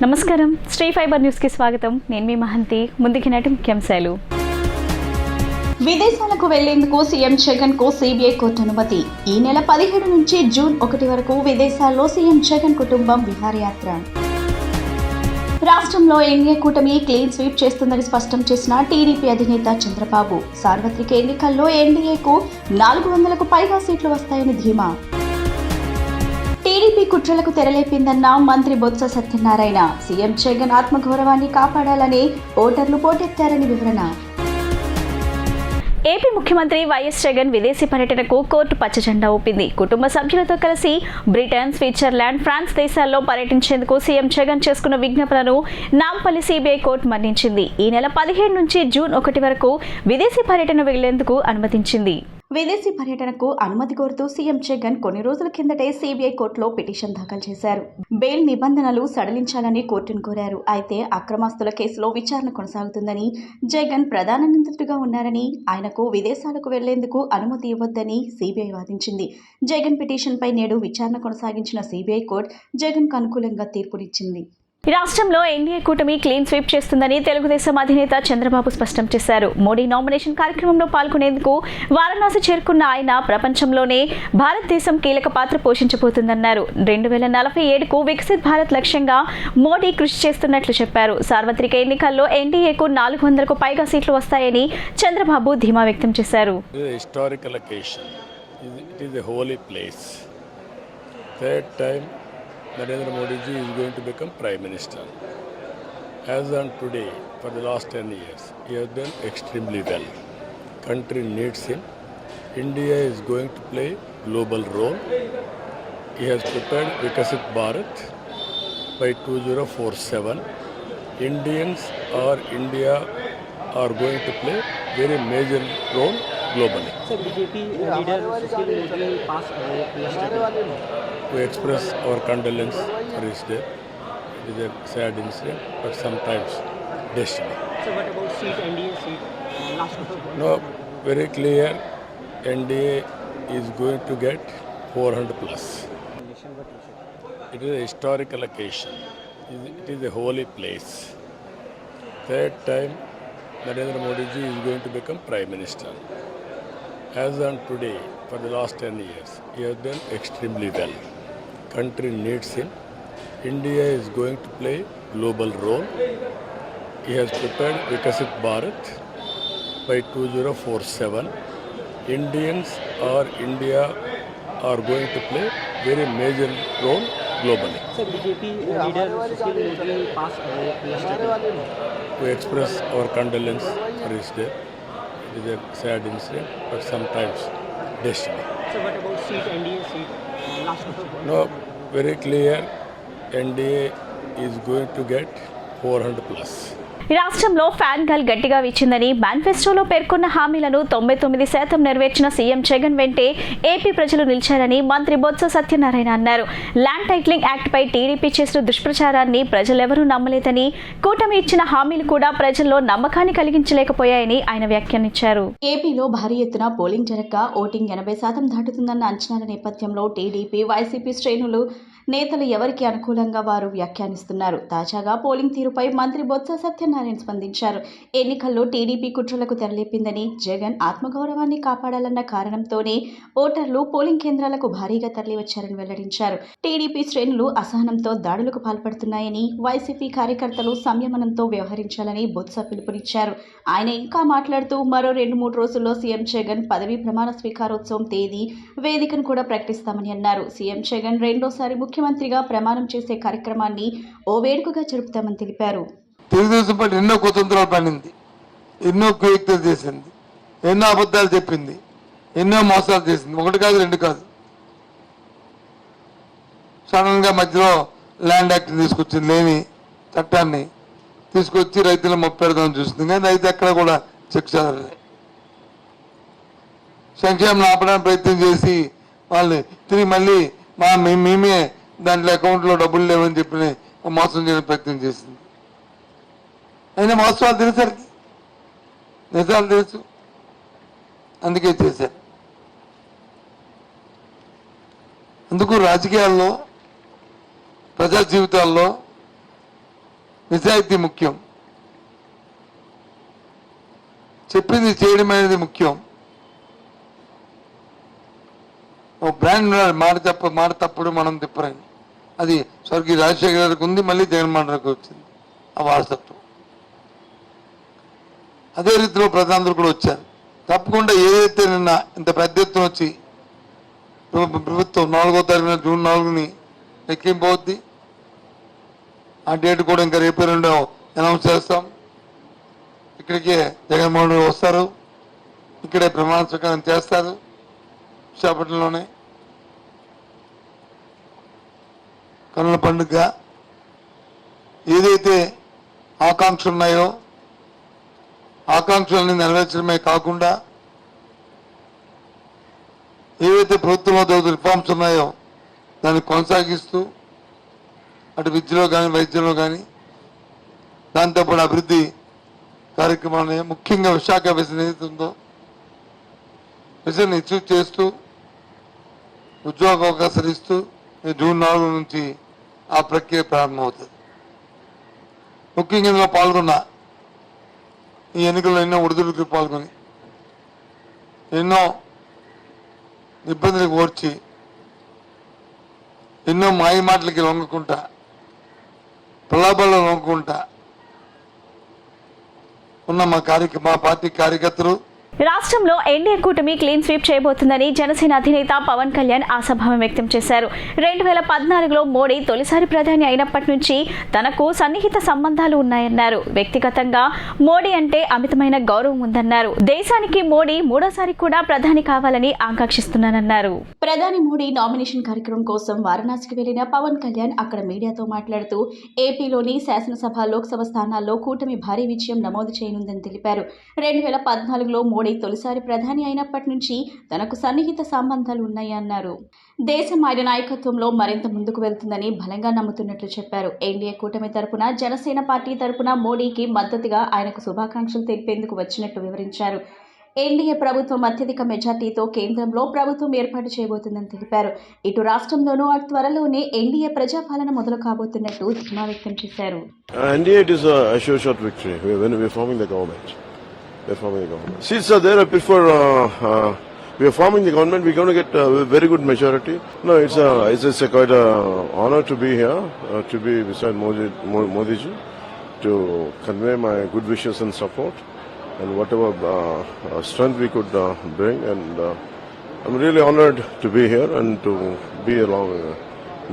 నమస్కారం, Shri fibre news కి స్వాగతం. నేను మీ మహంతి. ముందుకి నాటి ముఖ్యాంశాలు. విదేశాలకు వెళ్లేందుకు సీఎం జగన్ కు సిబిఐ కోర్టు అనుమతి. ఈ నెల 17 నుంచి జూన్ 1 వరకు విదేశాల్లో సీఎం జగన్ కుటుంబం విహారయాత్ర. రాష్ట్రంలో ఎన్డీఏ కూటమి క్లీన్ స్వీప్ చేస్తుందని స్పష్టం చేసిన టీడీపీ అధినేత చంద్రబాబు. సార్వత్రిక ఎన్నికల్లో ఎన్డీఏకు 400కు పైగా సీట్లు వస్తాయని ధీమా. టీడీపీ కుట్రలకు తెరలేపిందన్న మంత్రి బొత్స సత్యనారాయణ. సీఎం జగన్ ఆత్మగౌరవాన్ని కాపాడాలని ఓటర్లు పోటెత్తారని వివరణ. ఏపీ ముఖ్యమంత్రి వైఎస్ జగన్ విదేశీ పర్యటనకు కోర్టు పచ్చజెండా ఊపింది. కుటుంబ సభ్యులతో కలిసి బ్రిటన్, స్విట్జర్లాండ్, ఫ్రాన్స్ దేశాల్లో పర్యటించేందుకు సీఎం జగన్ చేసుకున్న విజ్ఞాపనను నాంపల్లి సిబిఐ కోర్టు మన్నించింది. ఈ నెల 17 నుంచి జూన్ 1 వరకు విదేశీ పర్యటన వెళ్లేందుకు అనుమతించింది. విదేశీ పర్యటనకు అనుమతి కోరుతూ సీఎం జగన్ కొన్ని రోజుల కిందటే సిబిఐ కోర్టులో పిటిషన్ దాఖలు చేశారు. బెయిల్ నిబంధనలు సడలించాలని కోర్టును కోరారు. అయితే అక్రమాస్తుల కేసులో విచారణ కొనసాగుతుందని, జగన్ ప్రధాన నిందితుడిగా ఉన్నారని, ఆయనకు విదేశాలకు వెళ్లేందుకు అనుమతి ఇవ్వొద్దని సిబిఐ వాదించింది. జగన్ పిటిషన్పై నేడు విచారణ కొనసాగించిన సిబిఐ కోర్టు జగన్కు అనుకూలంగా తీర్పునిచ్చింది. రాష్ట్రంలో ఎన్డీఏ కూటమి క్లీన్ స్వీప్ చేస్తుందని తెలుగుదేశం అధినేత చంద్రబాబు స్పష్టం చేశారు. మోడీ నామినేషన్ కార్యక్రమంలో పాల్గొనేందుకు వారణాసి చేరుకున్న ఆయన ప్రపంచంలోనే భారతదేశం కీలక పాత్ర పోషించబోతుందన్నారు. 2047కు వికసిత్ భారత్ లక్ష్యంగా మోడీ కృషి చేస్తున్నట్లు చెప్పారు. సార్వత్రిక ఎన్నికల్లో ఎన్డీఏకు 400కు పైగా సీట్లు వస్తాయని చంద్రబాబు ధీమా వ్యక్తం చేశారు. Narendra Modi ji is going to become Prime Minister. As on today, for the last 10 years, he has done extremely well. Country needs him. India is going to play global role. He has prepared Vikasit Bharat by 2047. Indians or India are going to play very major role globally. So BJP leader Sushil Modi passed away yesterday. We express our condolence for his death. It is a sad incident, but sometimes destiny. So what about seat, NDA seat? Last question. No, very clear. NDA is going to get 400 plus. It is a historical occasion. It is a holy place. Third time, Narendra Modi ji is going to become Prime Minister. As on today, for the last 10 years, he has done extremely well. Country needs him. India is going to play global role. He has prepared Vikasit Bharat by 2047. Indians or India are going to play very major role globally. So BJP leader Sushil Modi passed away yesterday. We express our condolence for his death. It is a sad incident, but sometimes destiny. So what about seat, NDA seat? Last question. No, very clear. NDA is going to get 400 plus. రాష్ట్రంలో fan gall గట్టిగా వీచిందని మేనిఫెస్టోలో పేర్కొన్న హామీలను 99% నెరవేర్చిన CM Jagan వెంటే AP ప్రజలు నిలిచారని మంత్రి బొత్స సత్యనారాయణ అన్నారు. ల్యాండ్ టైటిలింగ్ యాక్ట్ పై టీడీపీ చేసిన దుష్ప్రచారాన్ని ప్రజలెవరూ నమ్మలేదని, కూటమి ఇచ్చిన హామీలు కూడా ప్రజల్లో నమ్మకాన్ని కలిగించలేకపోయాయని ఆయన వ్యాఖ్యానించారు. ఏపీలో భారీ ఎత్తున పోలింగ్ జరగక ఓటింగ్ 80% దాటుతుందన్న అంచనాల నేపథ్యంలో టీడీపీ, వైసీపీ శ్రేణులు నేతలు ఎవరికి అనుకూలంగా వారు వ్యాఖ్యానిస్తున్నారు. తాజాగా పోలింగ్ తీరుపై మంత్రి బొత్స సత్యనారాయణ స్పందించారు. ఎన్నికల్లో టీడీపీ కుట్రలకు తెరలేపిందని, జగన్ ఆత్మగౌరవాన్ని కాపాడాలన్న కారణంతోనే ఓటర్లు పోలింగ్ కేంద్రాలకు భారీగా తరలివచ్చారని వెల్లడించారు. టీడీపీ శ్రేణులు అసహనంతో దాడులకు పాల్పడుతున్నాయని, వైసీపీ కార్యకర్తలు సంయమనంతో వ్యవహరించాలని బొత్స పిలుపునిచ్చారు. ఆయన ఇంకా మాట్లాడుతూ మరో 2-3 రోజుల్లో సీఎం జగన్ పదవీ ప్రమాణ స్వీకారోత్సవం తేదీ, వేదికను కూడా ప్రకటిస్తామని అన్నారు. సీఎం జగన్ రెండోసారి ముఖ్యమంత్రిగా ప్రమాణం చేసే కార్యక్రమాన్ని ఓ వేడుకగా జరుపుతామని తెలిపారు. తెలుగుదేశం పార్టీ ఎన్నో కుతంత్రాలు పడింది, ఎన్నో కుయుక్తులు చేసింది, ఎన్నో అబద్ధాలు చెప్పింది, ఎన్నో మోసాలు చేసింది. 1 కాదు 2 కాదు. సడన్ గా మధ్యలో ల్యాండ్ యాక్ట్ తీసుకొచ్చింది, లేని చట్టాన్ని తీసుకొచ్చి రైతులను మొప్పెడదామని చూస్తుంది. కానీ రైతు ఎక్కడ కూడా చెక్ చదవలే. సంక్షేమం ఆపడానికి ప్రయత్నం చేసి వాళ్ళని తిరిగి మళ్ళీ మేమే దాంట్లో అకౌంట్లో డబ్బులు లేవని చెప్పి మోసం చేయడానికి ప్రయత్నం చేసింది. అయినా వాస్తవాలు తెలిసరికి నిజాలు తెలుసు, అందుకే చేశారు. అందుకు రాజకీయాల్లో, ప్రజా జీవితాల్లో నిజాయితీ ముఖ్యం, చెప్పింది చేయడం అనేది ముఖ్యం. ఓ బ్రాండ్ ఉండాలి, మాట తప్పుడు మనం తిప్పరని. అది స్వర్గీయ రాజశేఖర గారికి ఉంది, మళ్ళీ జగన్మోహన్ రెడ్డికి వచ్చింది ఆ వారసత్వం. అదే రీతిలో ప్రధానులు కూడా వచ్చారు. తప్పకుండా ఏదైతే నిన్న ఇంత పెద్ద ఎత్తున వచ్చి ప్రభుత్వం 4వ తారీఖున జూన్ 4ని ఎక్కింపవుద్ది. ఆ డేట్ కూడా ఇంకా రేపు 2 అనౌన్స్ చేస్తాం. ఇక్కడికే జగన్మోహన్ రెడ్డి వస్తారు, ఇక్కడే ప్రమాణ స్వీకారం చేస్తారు విశాఖపట్నంలోనే. కన్నుల పండుగ ఏదైతే ఆకాంక్షలు ఉన్నాయో ఆకాంక్షలని నెరవేర్చడమే కాకుండా ఏవైతే ప్రభుత్వంలో రిఫార్మ్స్ ఉన్నాయో దాన్ని కొనసాగిస్తూ అటు విద్యలో కానీ వైద్యంలో కానీ దాంతోపాటు అభివృద్ధి కార్యక్రమాలని ముఖ్యంగా విశాఖ విజన్ ఏదైతే ఉందో విజన్ అచీవ్ చేస్తూ ఉద్యోగ అవకాశాలు ఇస్తూ జూన్ 4 నుంచి ఆ ప్రక్రియ ప్రారంభమవుతుంది. ముఖ్యంగా ఇందులో పాల్గొన్న ఈ ఎన్నికల్లో ఎన్నో ఒడిదుడుకులు పాల్గొని ఎన్నో ఇబ్బందులకు ఓర్చి ఎన్నో మాయ మాటలకి లొంగకుండా ప్రలాభాల్లో లొంగకుండా ఉన్న మా పార్టీ కార్యకర్తలు. రాష్ట్రంలో ఎన్డీఏ కూటమి క్లీన్ స్వీప్ చేయబోతుందని జనసేన అధినేత పవన్ కళ్యాణ్ ఆశాభావం వ్యక్తం చేశారు. 2014లో మోడీ తొలిసారి ప్రధాని అయినప్పటి నుంచి తనకు సన్నిహిత సంబంధాలు ఉన్నాయన్నారు. వ్యక్తిగతంగా మోడీ అంటే అమితమైన గౌరవం ఉందన్నారు. దేశానికి మోడీ 3వ కూడా ప్రధాని కావాలని ఆకాంక్షిస్తున్నానన్నారు. ప్రధాని మోడీ నామినేషన్ కార్యక్రమం కోసం వారణాసికి వెళ్లిన పవన్ కళ్యాణ్ అక్కడ మీడియాతో మాట్లాడుతూ ఏపీలోని శాసనసభ, లోక్సభ స్థానాల్లో కూటమి భారీ విజయం నమోదు చేయనుందని తెలిపారు. 2014లో మోడీ తొలిసారి ప్రధాని అయినప్పటి నుంచి తనకు సన్నిహిత సంబంధాలు ఉన్నాయన్నారు. దేశం ఆయన నాయకత్వంలో మరింత ముందుకు వెళ్తుందని బలంగా నమ్ముతున్నట్లు చెప్పారు. ఎన్డీఏ కూటమి తరపున జనసేన పార్టీ తరపున మోడీకి మద్దతుగా ఆయనకు శుభాకాంక్షలు తెలిపేందుకు వచ్చినట్లు వివరించారు. ఎన్డీఏ ప్రభుత్వం అత్యధిక మెజార్టీతో కేంద్రంలో ప్రభుత్వం ఏర్పాటు చేయబోతుందని తెలిపారు. ఇటు రాష్ట్రంలోనూ అటు త్వరలోనే ఎన్డీఏ ప్రజాపాలన మొదలు కాబోతున్నట్టు ధీమా వ్యక్తం చేశారు. We're forming the government. Seats are there. I prefer we are forming the government. We're going to get a very good majority. No, it's quite a honor to be here, to be beside Modi ji, to convey my good wishes and support, and whatever strength we could bring. And I'm really honored to be here and to be along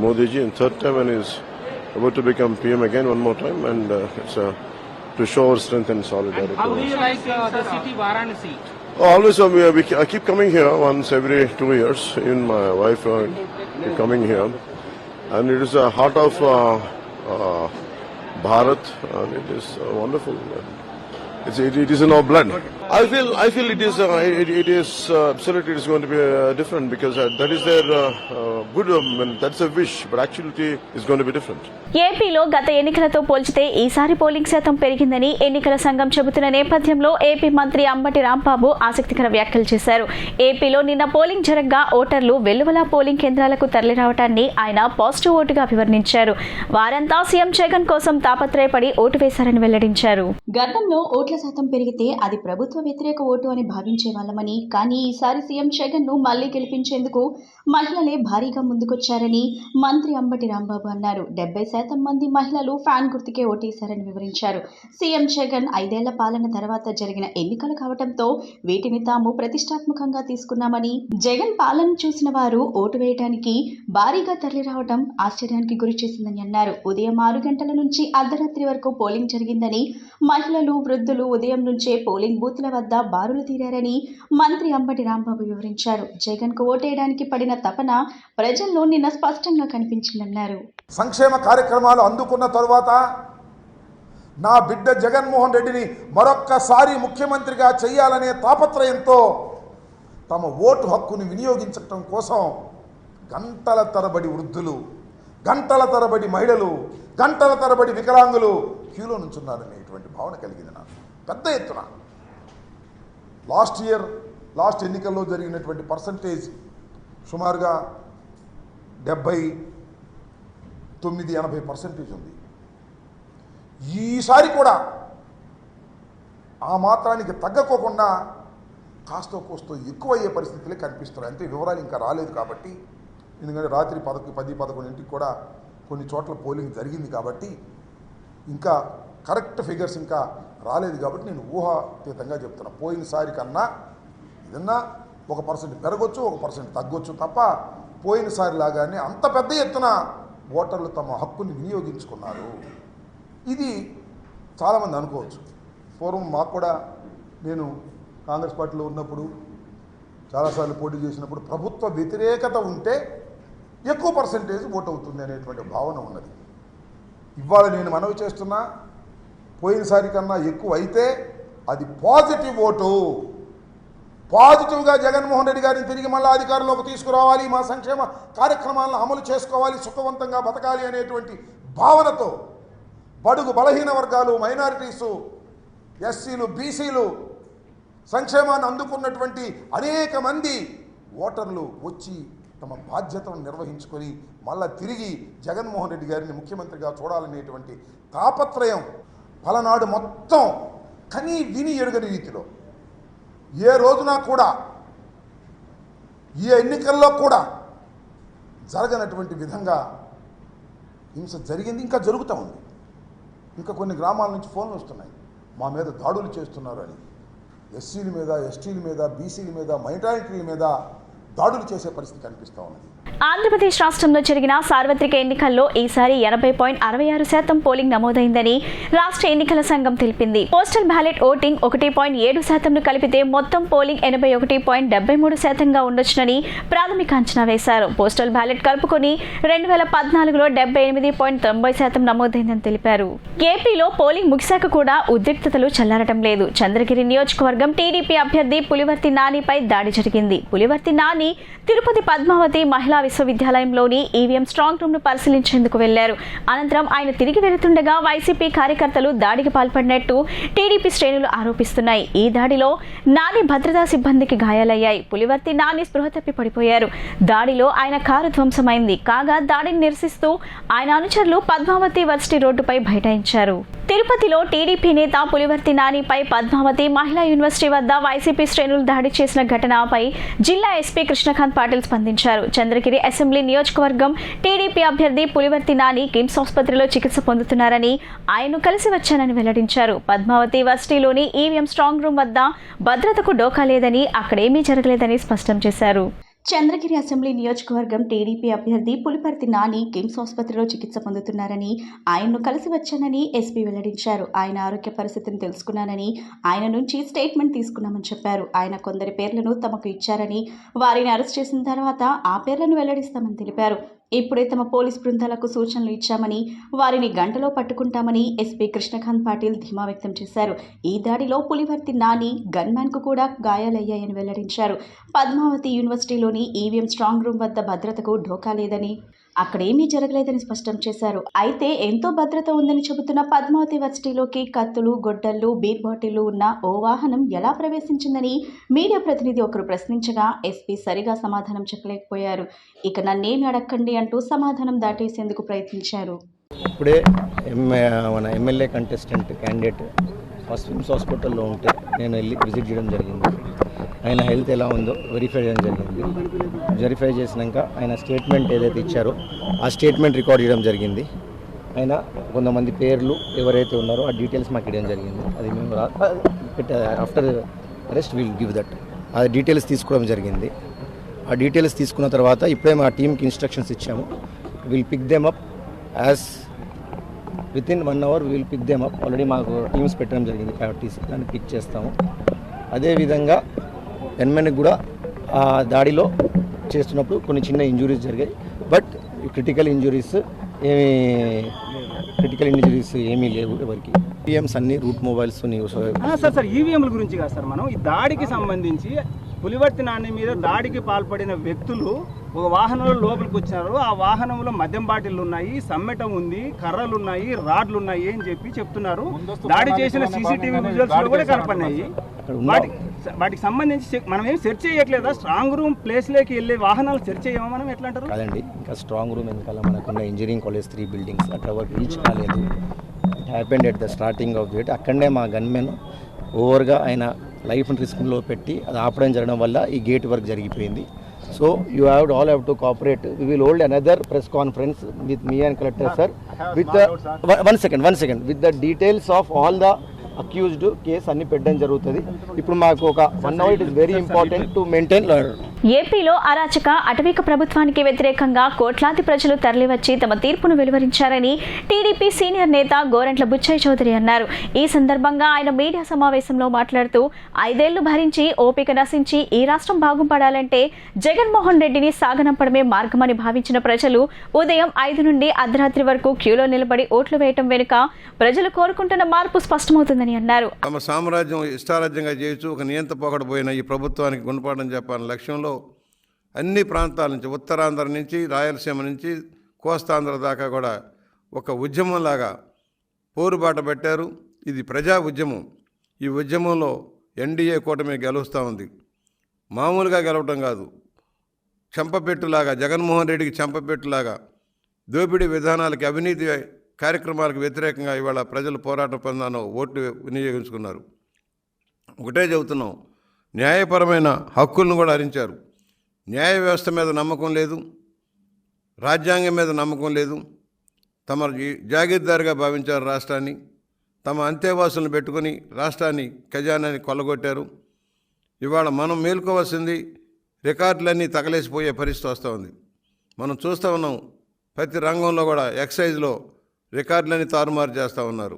Modi ji in third time, and he's about to become PM again one more time, and it's to show our strength and solidarity. And how do you like the city Varanasi? Always, I keep coming here once every 2 years. Even my wife keep coming here, and it is the heart of Bharat, and it is wonderful. It is in our blood. I feel it is absolutely it is going to be different, because that is their good. That's a wish, but actually it's going to be different. ఏపీలో గత ఎన్నికలతో పోల్చితే ఈసారి polling శాతం పెరిగిందని ఎన్నికల సంఘం చెబుతున్న నేపథ్యంలో ఏపీ మంత్రి అంబటి రాంబాబు ఆసక్తికర వ్యాఖ్యలు చేశారు. ఏపీలో నిన్న పోలింగ్ జరగ్గా ఓటర్లు వెల్లువలా పోలింగ్ కేంద్రాలకు తరలిరావటాన్ని ఆయన పాజిటివ్ ఓటుగా అభివర్ణించారు. వారంతా సీఎం జగన్ కోసం తాపత్రయపడి ఓటు వేశారని వెల్లడించారు. గతంలో ఓట్ల శాతం పెరిగితే అది ప్రభుత్వ వ్యతిరేక ఓటు అని భావించే వాళ్ళమని, కానీ ఈసారి సీఎం జగన్ ను మళ్లీ గెలిపించేందుకు మహిళలే భారీగా ముందుకొచ్చారని మంత్రి అంబటి రాంబాబు అన్నారు. 70% మంది మహిళలు ఫ్యాన్ గుర్తుకే ఓటేశారని వివరించారు. సీఎం జగన్ 5 ఏళ్ల పాలన తర్వాత జరిగిన ఎన్నికలు కావడంతో వీటిని తాము ప్రతిష్టాత్మకంగా తీసుకున్నామని, జగన్ పాలన చూసిన వారు ఓటు వేయడానికి భారీగా తరలిరావడం ఆశ్చర్యానికి గురిచేసిందని అన్నారు. ఉదయం 6 గంటల నుంచి అర్ధరాత్రి వరకు పోలింగ్ జరిగిందని, మహిళలు, వృద్ధులు ఉదయం నుంచే పోలింగ్ బూత్ల వద్ద బారులు తీరారని మంత్రి అంబటి రాంబాబు వివరించారు. జగన్ కు ఓటేయడానికి పడిన తపన ప్రజల్లో నిన్న స్పష్టంగా కనిపించిందన్నారు. సంక్షేమ కార్యక్రమాలు అందుకున్న తరువాత నా బిడ్డ జగన్మోహన్ రెడ్డిని మరొక్కసారి ముఖ్యమంత్రిగా చేయాలనే తాపత్రయంతో తమ ఓటు హక్కుని వినియోగించడం కోసం గంటల తరబడి వృద్ధులు, గంటల తరబడి మహిళలు, గంటల తరబడి వికలాంగులు క్యూలో నుంచున్నారనేటువంటి భావన కలిగింది నాకు పెద్ద ఎత్తున. లాస్ట్ ఎన్నికల్లో జరిగినటువంటి పర్సంటేజ్ సుమారుగా 79-80% ఉంది. ఈసారి కూడా ఆ మాత్రానికి తగ్గకోకుండా కాస్తో కోస్తో ఎక్కువయ్యే పరిస్థితులే కనిపిస్తున్నాయి. అంతే, వివరాలు ఇంకా రాలేదు కాబట్టి, ఎందుకంటే రాత్రి 10-11 కూడా కొన్ని చోట్ల పోలింగ్ జరిగింది కాబట్టి ఇంకా కరెక్ట్ ఫిగర్స్ ఇంకా రాలేదు కాబట్టి నేను ఊహాతీతంగా చెప్తున్నా. పోయినసారి కన్నా ఏదన్నా 1% పెరగొచ్చు, 1% తగ్గొచ్చు తప్ప పోయినసారి లాగానే అంత పెద్ద ఎత్తున ఓటర్లు తమ హక్కుని వినియోగించుకున్నారు. ఇది చాలామంది అనుకోవచ్చు. పూర్వం మాకు కూడా, నేను కాంగ్రెస్ పార్టీలో ఉన్నప్పుడు చాలాసార్లు పోటీ చేసినప్పుడు ప్రభుత్వ వ్యతిరేకత ఉంటే ఎక్కువ పర్సెంటేజ్ ఓటు అవుతుంది అనేటువంటి భావన ఉన్నది. ఇవాళ నేను మనవి చేస్తున్నా, పోయినసారి కన్నా ఎక్కువ అయితే అది పాజిటివ్ ఓటు. పాజిటివ్గా జగన్మోహన్ రెడ్డి గారిని తిరిగి మళ్ళీ అధికారంలోకి తీసుకురావాలి, మా సంక్షేమ కార్యక్రమాలను అమలు చేసుకోవాలి, సుఖవంతంగా బతకాలి అనేటువంటి భావనతో బడుగు బలహీన వర్గాలు, మైనారిటీసు, ఎస్సీలు, బీసీలు, సంక్షేమాన్ని అందుకున్నటువంటి అనేక మంది ఓటర్లు వచ్చి తమ బాధ్యతను నిర్వహించుకొని మళ్ళా తిరిగి జగన్మోహన్ రెడ్డి గారిని ముఖ్యమంత్రిగా చూడాలనేటువంటి తాపత్రయం పలనాడు మొత్తం కనీ విని ఎరుగని రీతిలో ఏ రోజున కూడా, ఈ ఎన్నికల్లో కూడా జరగనటువంటి విధంగా హింస జరిగింది, ఇంకా జరుగుతూ ఉంది. ఇంకా కొన్ని గ్రామాల నుంచి ఫోన్లు వస్తున్నాయి, మా మీద దాడులు చేస్తున్నారు అని. ఎస్సీల మీద, ఎస్టీల మీద, బీసీల మీద, మైనారిటీల మీద దాడులు చేసే పరిస్థితి కనిపిస్తూ ఉన్నది. ఆంధ్రప్రదేశ్ రాష్ట్రంలో జరిగిన సార్వత్రిక ఎన్నికల్లో ఈసారి 80.66% పోలింగ్ నమోదైందని రాష్ట్ర ఎన్నికల సంఘం తెలిపింది. పోస్టల్ బ్యాలెట్ ఓటింగ్ 1.7% కలిపితే మొత్తం పోలింగ్ 81.73% ఉండొచ్చునని ప్రాథమిక అంచనా వేశారు. పోస్టల్ బ్యాలెట్ కలుపుకొని 2014లో 78.90% నమోదైందని తెలిపారు. ఏపీలో పోలింగ్ ముగిశాక కూడా ఉద్రిక్తతలు చల్లారటం లేదు. చంద్రగిరి నియోజకవర్గం టీడీపీ అభ్యర్థి పులివర్తి నానిపై దాడి జరిగింది. పులివర్తి నాని తిరుపతి పద్మావతి మహిళా విశ్వవిద్యాలయంలోని ఈవీఎం స్ట్రాంగ్ రూమ్ ను పరిశీలించేందుకు వెళ్లారు. అనంతరం ఆయన తిరిగి వెళుతుండగా వైసీపీ కార్యకర్తలు దాడికి పాల్పడినట్టు టీడీపీ శ్రేణులు ఆరోపిస్తున్నాయి. ఈ దాడిలో నాని భద్రతా సిబ్బందికి గాయాలయ్యాయి. పులివర్తి నాని స్పృహ తప్పి పడిపోయారు. దాడిలో ఆయన కారు ధ్వంసమైంది. కాగా దాడిని నిరసిస్తూ ఆయన అనుచరులు పద్మావతి వర్సిటీ రోడ్డుపై బైఠాయించారు. తిరుపతిలో టీడీపీ నేత పులివర్తి నానిపై పద్మావతి మహిళా యూనివర్సిటీ వద్ద వైసీపీ శ్రేణులు దాడి చేసిన ఘటనపై జిల్లా ఎస్పీ కృష్ణకాంత్ పాటిల్ స్పందించారు. చంద్రగిరి అసెంబ్లీ నియోజకవర్గం టీడీపీ అభ్యర్థి పులివర్తి నాని కిమ్స్ ఆసుపత్రిలో చికిత్స పొందుతున్నారని, ఆయన్ను కలిసి వచ్చానని వెల్లడించారు. పద్మావతి వర్సిటీలోని ఈవీఎం స్ట్రాంగ్ రూమ్ వద్ద భద్రతకు డోకా లేదని, అక్కడేమీ జరగలేదని స్పష్టం చేశారు. చంద్రగిరి అసెంబ్లీ నియోజకవర్గం టీడీపీ అభ్యర్థి పులివర్తి నాని కిమ్స్ ఆసుపత్రిలో చికిత్స పొందుతున్నారని, ఆయన్ను కలిసి వచ్చానని ఎస్పీ వెల్లడించారు. ఆయన ఆరోగ్య పరిస్థితిని తెలుసుకున్నానని, ఆయన నుంచి స్టేట్మెంట్ తీసుకున్నామని చెప్పారు. ఆయన కొందరి పేర్లను తమకు ఇచ్చారని, వారిని అరెస్ట్ చేసిన తర్వాత ఆ పేర్లను వెల్లడిస్తామని తెలిపారు. ఇప్పుడే తమ పోలీస్ బృందాలకు సూచనలు ఇచ్చామని, వారిని గంటలో పట్టుకుంటామని ఎస్పీ కృష్ణకాంత్ పాటిల్ ధీమా వ్యక్తం చేశారు. ఈ దాడిలో పులివర్తి నాని గన్మ్యాన్ కు కూడా గాయాలయ్యాయని వెల్లడించారు. పద్మావతి యూనివర్సిటీలోని ఈవీఎం స్ట్రాంగ్ రూమ్ వద్ద భద్రతకు ఢోకా లేదని, అక్కడేమీ జరగలేదని స్పష్టం చేశారు. అయితే ఎంతో భద్రత ఉందని చెబుతున్న పద్మావతి వర్సిటీలోకి కత్తులు, గొడ్డళ్లు, బీర్ బాటిళ్లు ఉన్న ఓ వాహనం ఎలా ప్రవేశించిందని మీడియా ప్రతినిధి ఒకరు ప్రశ్నించగా ఎస్పీ సరిగా సమాధానం చెప్పలేకపోయారు. ఇక నన్నేమి అడక్కండి అంటూ సమాధానం దాటేసేందుకు ప్రయత్నించారు. ఇప్పుడే మన ఎమ్మెల్యే కంటెస్టెంట్ క్యాండిడేట్ కిమ్స్ హాస్పిటల్లో ఉంటే నేను వెళ్ళి విజిట్ చేయడం జరిగింది. ఆయన హెల్త్ ఎలా ఉందో వెరిఫై చేయడం జరిగింది. వెరిఫై చేసినాక ఆయన స్టేట్మెంట్ ఏదైతే ఇచ్చారో ఆ స్టేట్మెంట్ రికార్డ్ చేయడం జరిగింది. ఆయన కొంతమంది పేర్లు ఎవరైతే ఉన్నారో ఆ డీటెయిల్స్ మాకు ఇవ్వడం జరిగింది. అది మేము after arrest will give that. ఆ డీటెయిల్స్ తీసుకోవడం జరిగింది. ఆ డీటెయిల్స్ తీసుకున్న తర్వాత ఇప్పుడే మా టీంకి ఇన్స్ట్రక్షన్స్ ఇచ్చాము. Will pick them up as within 1 hour will pick them up. Already మాకు టీమ్స్ పెట్టడం జరిగింది, ప్రయారిటీస్ దాన్ని పిక్ చేస్తాము. అదేవిధంగా ఎన్మెన్కి కూడా ఆ దాడిలో చేస్తున్నప్పుడు కొన్ని చిన్న ఇంజురీస్ జరిగాయి. బట్ క్రిటికల్ ఇంజురీస్ ఏమీ లేవు ఎవరికి. ఈవీఎంస్ అన్ని రూట్ మొబైల్స్ సార్ ఈవీఎంల గురించి కాదు సార్, మనం ఈ దాడికి సంబంధించి పులివర్తి నాని మీద దాడికి పాల్పడిన వ్యక్తులు ఒక వాహనంలో లోపలికి వచ్చారు. ఆ వాహనంలో మద్యం బాటిల్లు ఉన్నాయి, సమ్మెటం ఉంది, కర్రలు ఉన్నాయి, రాడ్లు ఉన్నాయి అని చెప్పి చెప్తున్నారు. దాడి చేసిన సీసీటీవీ విజువల్స్ లో కూడా కనపడినాయి. వాటికి సంబంధించి మనం ఏం సెర్చ్ చేయట్లేదా? స్ట్రాంగ్ రూమ్ ప్లేస్లోకి వెళ్ళే వాహనాలు సెర్చ్ చేయమా మనం? ఎట్లా అంటారు? కాదండి, ఇంకా స్ట్రాంగ్ రూమ్ వెనకాల మనకున్న ఇంజనీరింగ్ కాలేజ్ 3 బిల్డింగ్స్ అట్లా రీచ్ కాలేదు. Happened at the starting of the అక్కడనే మా గన్మెన్ ఓవర్గా ఆయన లైఫ్ని రిస్క్లో పెట్టి అది ఆపడం జరగడం వల్ల ఈ గేట్ వర్క్ జరిగిపోయింది. So you all have to cooperate. We will hold another press conference with me and collector sir with the one second with the details of all the accused case అన్ని పెట్టడం జరుగుతుంది. ఇప్పుడు మాకు ఒక 1 hour it is very important to maintain law. ఏపీలో అరాచక అటవీక ప్రభుత్వానికి వ్యతిరేకంగా కోట్లాది ప్రజలు తరలివచ్చి తమ తీర్పును వెలువరించారని టీడీపీ సీనియర్ నేత గోరంట్ల బుచ్చయ్య చౌదరి అన్నారు. ఈ సందర్భంగా ఆయన మీడియా సమావేశంలో మాట్లాడుతూ 5 ఏళ్లు భరించి ఓపిక నశించి ఈ రాష్ట్రం బాగుపడాలంటే జగన్మోహన్ రెడ్డిని సాగనంపడమే మార్గమని భావించిన ప్రజలు ఉదయం 5 నుండి అర్ధరాత్రి వరకు క్యూలో నిలబడి ఓట్లు వేయటం వెనుక ప్రజలు కోరుకుంటున్న మార్పు స్పష్టమవుతుందని అన్నారు. తమ సామ్రాజ్యం ఇష్టారాజ్యంగా చేయొచ్చు ఒక నియంత పోకడపోయిన ఈ ప్రభుత్వానికి గుణపాఠం చెప్పాలనే లక్ష్యంలో అన్ని ప్రాంతాల నుంచి ఉత్తరాంధ్ర నుంచి రాయలసీమ నుంచి కోస్తాంధ్ర దాకా కూడా ఒక ఉద్యమంలాగా పోరుబాట పెట్టారు. ఇది ప్రజా ఉద్యమం. ఈ ఉద్యమంలో ఎన్డీఏ కూటమి గెలుస్తూ ఉంది. మామూలుగా గెలవటం కాదు, చెంపపెట్టులాగా జగన్మోహన్ రెడ్డికి చెంపపెట్టులాగా దోపిడీ విధానాలకి అవినీతి కార్యక్రమాలకు వ్యతిరేకంగా ఇవాళ ప్రజలు పోరాట పొందాను ఓట్లు వినియోగించుకున్నారు. ఒకటే చెబుతున్నాం, న్యాయపరమైన హక్కులను కూడా హరించారు. న్యాయ వ్యవస్థ మీద నమ్మకం లేదు, రాజ్యాంగం మీద నమ్మకం లేదు. తమ జాగీర్దారుగా భావించారు రాష్ట్రాన్ని. తమ అంతేవాసులను పెట్టుకుని రాష్ట్రాన్ని ఖజానాన్ని కొల్లగొట్టారు. ఇవాళ మనం మేల్కోవాల్సింది రికార్డులన్నీ తగలేసిపోయే పరిస్థితి వస్తూ ఉంది. మనం చూస్తూ ఉన్నాం, ప్రతి రంగంలో కూడా ఎక్సైజ్లో రికార్డులన్నీ తారుమారు చేస్తూ ఉన్నారు,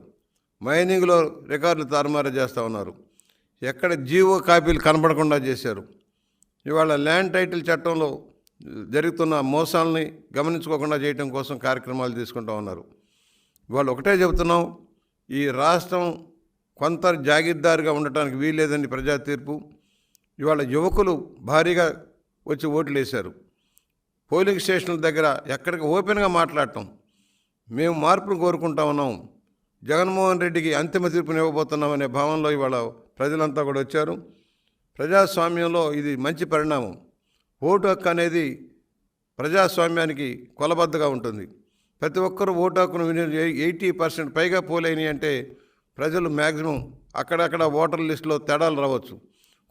మైనింగ్లో రికార్డులు తారుమారు చేస్తూ ఉన్నారు, ఎక్కడ జీవో కాపీలు కనపడకుండా చేశారు. ఇవాళ ల్యాండ్ టైటిల్ చట్టంలో జరుగుతున్న మోసాలని గమనించుకోకుండా చేయడం కోసం కార్యక్రమాలు తీసుకుంటూ ఉన్నారు. ఇవాళ ఒకటే చెబుతున్నాం, ఈ రాష్ట్రం కొంత జాగీర్దారుగా ఉండటానికి వీల్లేదని ప్రజా తీర్పు. ఇవాళ యువకులు భారీగా వచ్చి ఓట్లు వేశారు. పోలింగ్ స్టేషన్ల దగ్గర ఎక్కడికి ఓపెన్గా మాట్లాడటం, మేము మార్పును కోరుకుంటా ఉన్నాం, జగన్మోహన్ రెడ్డికి అంతిమ తీర్పుని ఇవ్వబోతున్నాం అనే భావనలో ఇవాళ ప్రజలంతా కూడా వచ్చారు. ప్రజాస్వామ్యంలో ఇది మంచి పరిణామం. ఓటు హక్కు అనేది ప్రజాస్వామ్యానికి కొలబద్దగా ఉంటుంది. ప్రతి ఒక్కరూ ఓటు హక్కును 80% పైగా పోలైనవి అంటే ప్రజలు మ్యాక్సిమం అక్కడక్కడ ఓటర్ లిస్టులో తేడాలు రావచ్చు.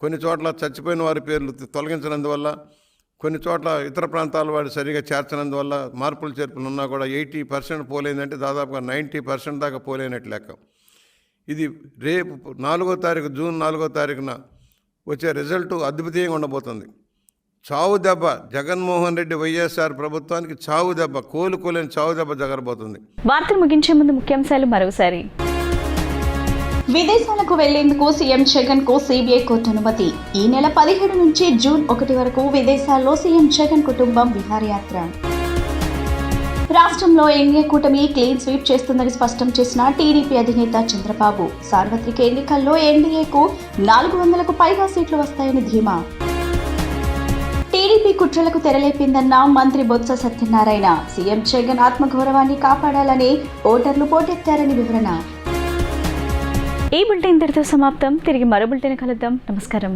కొన్ని చోట్ల చచ్చిపోయిన వారి పేర్లు తొలగించినందువల్ల, కొన్ని చోట్ల ఇతర ప్రాంతాల వాడు సరిగా చేర్చనందువల్ల మార్పులు చేర్పులు ఉన్నా కూడా 80% పోలేదంటే దాదాపుగా 90% దాకా పోలేనట్టు లెక్క. ఇది రేపు 4వ తారీఖు జూన్ 4వ తారీఖున వచ్చే రిజల్ట్ అద్భుతంగా ఉండబోతుంది. చావు దెబ్బ జగన్మోహన్ రెడ్డి వైఎస్ఆర్ ప్రభుత్వానికి చావు దెబ్బ, కోలుకోలేని చావు దెబ్బ జగరబోతుంది. వార్తలు ముగించే ముందు ముఖ్యాంశాలు మరోసారి. విదేశాలకు వెళ్లేందుకు సీఎం జగన్ కు సిబిఐ కోర్టు అనుమతి. ఈ నెల 17 నుంచి జూన్ 1 వరకు విదేశాల్లో సీఎం జగన్ కుటుంబం విహారయాత్ర. రాష్ట్రంలో ఎన్డీఏ కూటమి క్లీన్ స్వీప్ చేస్తుందని స్పష్టం చేసిన టీడీపీ అధినేత చంద్రబాబు. సార్వత్రిక ఎన్నికల్లో ఎన్డీఏకు 400కు పైగా సీట్లు వస్తాయని ధీమా. టీడీపీ కుట్రలకు తెరలేపిందన్న మంత్రి బొత్స సత్యనారాయణ. సీఎం జగన్ ఆత్మగౌరవాన్ని కాపాడాలని ఓటర్లు పోటెత్తారని వివరణ. ఈ బులెటిన్ ఇంతటితో సమాప్తం. తిరిగి మరో బులెటిన్ కలుద్దాం. నమస్కారం.